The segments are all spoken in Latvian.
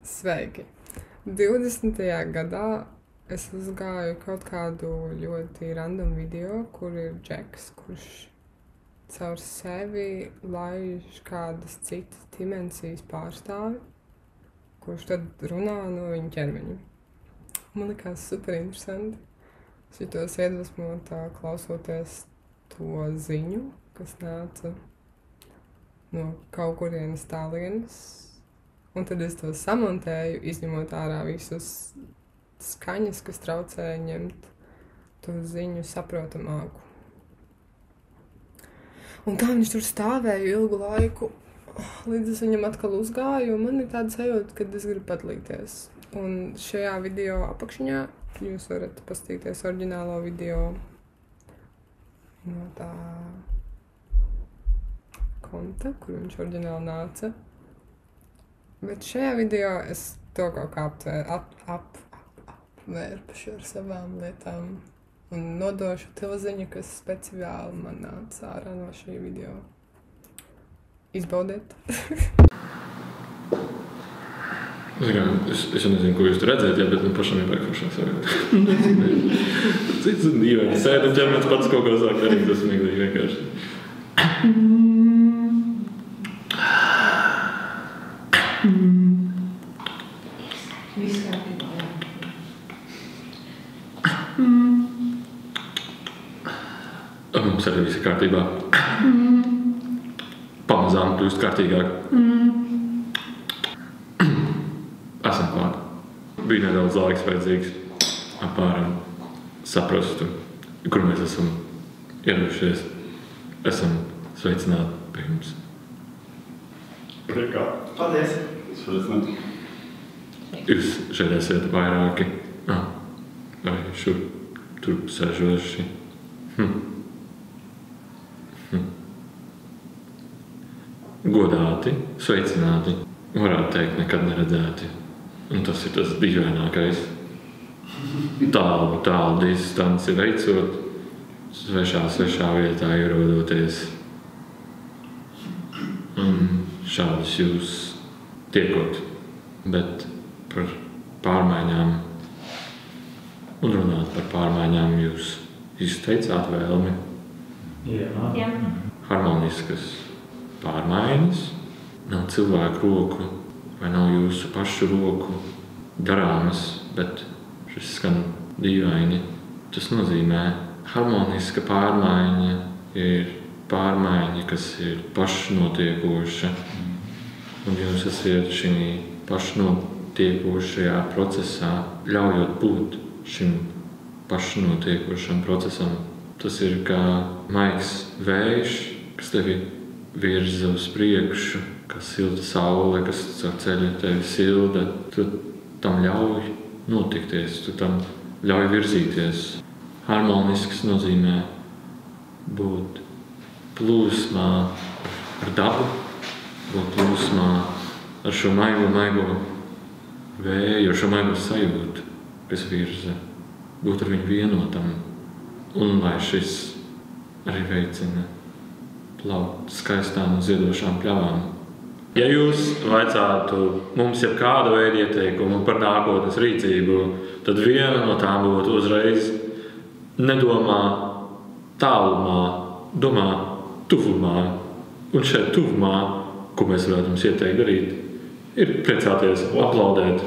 Sveiki! 20. gadā es uzgāju kaut kādu ļoti random video, kur ir Džeks, kurš caur sevi laiž kādas citas dimensijas pārstāvi, kurš tad runā no viņa ķermeņa. Man likās super interesanti. Es jutos iedvesmotā klausoties to ziņu, kas nāca no kaut kurienes tālienes. Un tad es to samontēju, izņemot ārā visus skaņas, kas traucēja ņemt to ziņu saprotamāku. Un tā viņš tur stāvēja ilgu laiku, līdz es viņam atkal uzgāju, un man ir tāda sajūta, ka es gribu padalīties. Un šajā video apakšņā jūs varat paskatīties oriģinālo video no tā konta, kur viņš oriģināli nāca. Bet šajā video es to kaut kā apvērpušu ar savām lietām un nodošu to ziņu, kas speciāli man nāca ārā no šī video. Izbaudiet! Es jau nezinu, ko jūs tur redzēt, bet man pašam ir vajag sajūta. Cits un dīvaini sēd un ķermenis pats kaut ko sāk darīt, tas smieklīgi vienkārši. Viss kārtībā, jā. Mums arī viss ir kārtībā. Pamazām kļūst kārtīgāk. Esam klāt. Bija nedaudz laiks vajadzīgs apmēram saprastu, kur mēs esam ieradušies. Esam sveicināti pie jums. Priekā. Paldies. Sveicināti. Jūs šeit esat vairāki. Arī šur, tur sēžoši. Godāti, sveicināti. Varētu teikt, nekad neredzēti. Un tas ir tas dīvainākais. Tālu distanci veicot, svešā vietā ierodoties. Un šādus jūs tiekot. Bet par pārmaiņām un runāt par pārmaiņām jūs izteicāt vēlmi. Jā. Harmoniskas pārmaiņas nav cilvēku roku vai nav jūsu pašu roku darāmas, bet šis skan dīvaini. Tas nozīmē, harmoniska pārmaiņa ir pārmaiņa, kas ir pašnotiekoša. Un jūs esat šī pašnotiekošajā procesā, ļaujot būt šim pašnotiekošam procesam. Tas ir kā maigs vējš, kas tevi virza uz priekšu, kā silta saule, kas caur ceļu tevi silda. Tu tam ļauj notikties, tu tam ļauj virzīties. Harmonisks nozīmē būt plūsmā ar dabu, būt plūsmā ar šo maigo vēju, ar šo maigo sajūtu, kas virza, būt ar viņu vienotam. Un lai šis arī veicina plaukt skaistām un ziedošām pļavām. Ja jūs vaicātu mums jebkādu veidu ieteikumu par nākotnes rīcību, tad viena no tām būtu uzreiz nedomā tālumā, domā tuvumā. Un šeit tuvumā, ko mēs varētu jums ieteikt darīt, ir priecāties, aplaudēt.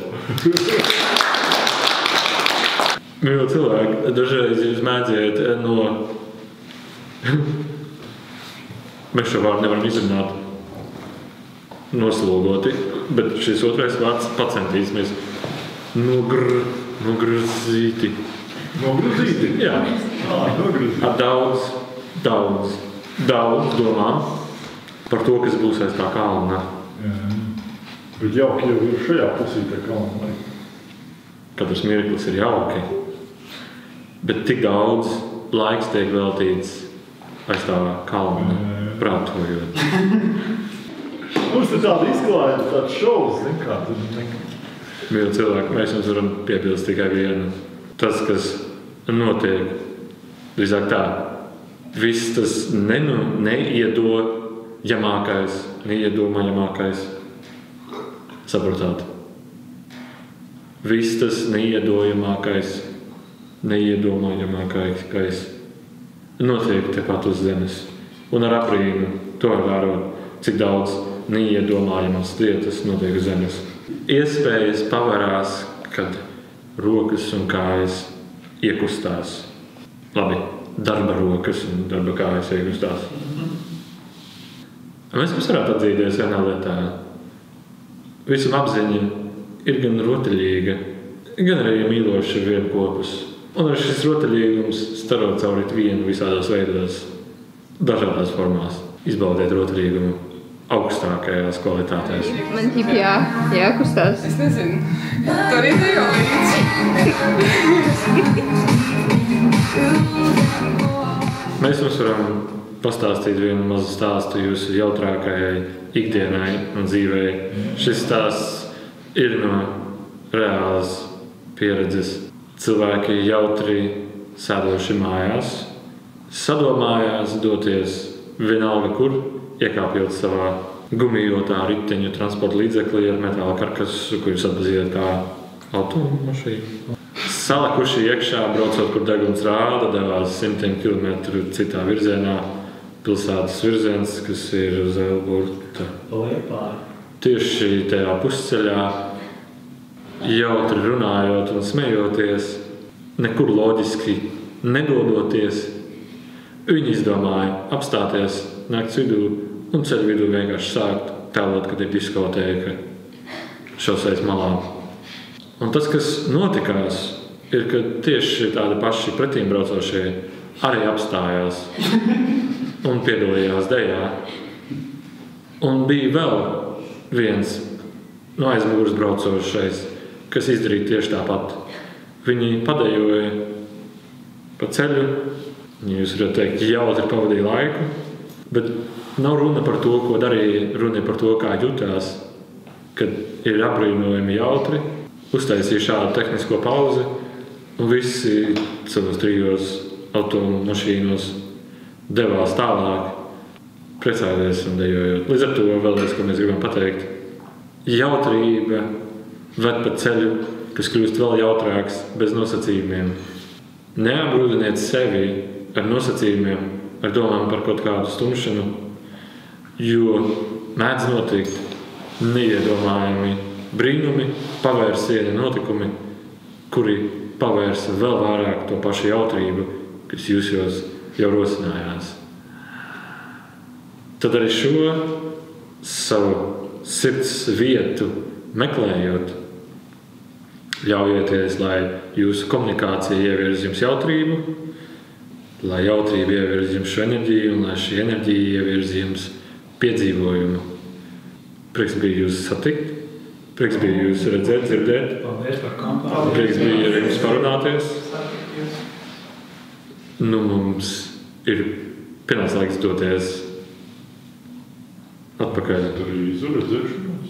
Mīļo cilvēki, dažreiz jūs mēdziet no... Mēs šo vārdu nevaram izrunāt noslogoti, bet šis otrais vārds pacentīsimies. Nogrūzīti. Nogrūzīti? Jā. Nogrūzīti. Ar daudz domām par to, kas būs aiz tā kalna. Bet jauki jau ir šajā pusītē kalna. Katrs mirklis ir jauki, bet tik daudz laiks tiek veltīts aiz tā kalna, prātojot. Mums ir tāda izklājuma, tāds šovs, kā tur Mīļo cilvēki, mēs jums varam piebilst tikai vienu. Tas, kas notiek, drīzāk tā, viss tas neiedomājamākais, saprotāt, viss tas neiedomājamākais notiek tepat uz zemes. Un ar abrīnu to var vērot, cik daudz neiedomājamas lietas notiek uz zemes. Iespējas pavarās, kad rokas un kājas iekustās. Labi, darba rokas un darba kājas iekustās. Mēs varētu atzīties vienā lietā. Visam apziņa ir gan rotaļīga, gan arī mīloša vienkopus. Un ar šis rotaļīgums starot cauri vienu visādos veidos, dažādās formās. Izbaudiet rotaļīgumu augstākajās kvalitātēs. Man ķip jākustās. Es nezinu. Tu arī nejo līdzi. Mēs jums varam pastāstīt vienu mazu stāstu jūsu jautrākajai ikdienai un dzīvei. Šis stāsts ir no reālas pieredzes. Cilvēki jautri sēdoši mājās, sadomājās doties vienalga kur, iekāpjot savā gumijotā riteņu transporta līdzeklī ar metāla karkasu, ko jūs atpazīstat kā automašīnu. Salikuši iekšā, braucot, kur deguns rāda, devās 100 km citā virzienā, pilsētas virziens, kas ir uz Elburta. Tieši tajā pusceļā, jautri runājot un smejoties, nekur loģiski nedodoties, viņi izdomāja apstāties nakts vidū un ceļu vidū vienkārši sākt tēlot, kad ir diskotēka šoseis malā. Un tas, kas notikās, ir, ka tieši tādi paši pretīmbraucošie arī apstājās un piedalījās dejā. Un bija vēl viens no aizmugures braucošais, kas izdarīja tieši tāpat. Viņi padejoja pa ceļu, jūs varat teikt, jautri pavadīja laiku, bet nav runa par to, ko darīja, runa par to, kā jutās, kad ir apbrīnojami jautri, uztaisīja šādu tehnisko pauzi, un visi savos 3 automašīnos devās tālāk, priecājoties un dejojot. Līdz ar to vēlreiz, ko mēs gribam pateikt, jautrība ved pa ceļu, kas kļūst vēl jautrāks bez nosacījumiem. Neapgrūdiniet sevi ar nosacījumiem, ar domām par kaut kādu stumšanu, jo mēdz notikt neiedomājami brīnumi, pavērsieni notikumi, kuri pavērsa vēl vairāk to pašu jautrību, kas jūsos jau rosinājās. Tad arī šo savu sirds vietu meklējot, ļaujieties, lai jūsu komunikācija ievirz jums jautrību, lai jautrība ievirz jums šo enerģiju un lai šī enerģija ievirz jums piedzīvojumu. Prieks bija jūs satikt, prieks bija jūs redzēt, dzirdēt, prieks bija ar jums parunāties. Mums ir pienācis laiks doties atpakaļ. Tur ir izredzēšanos.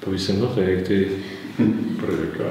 Pavisam noteikti. Priekā.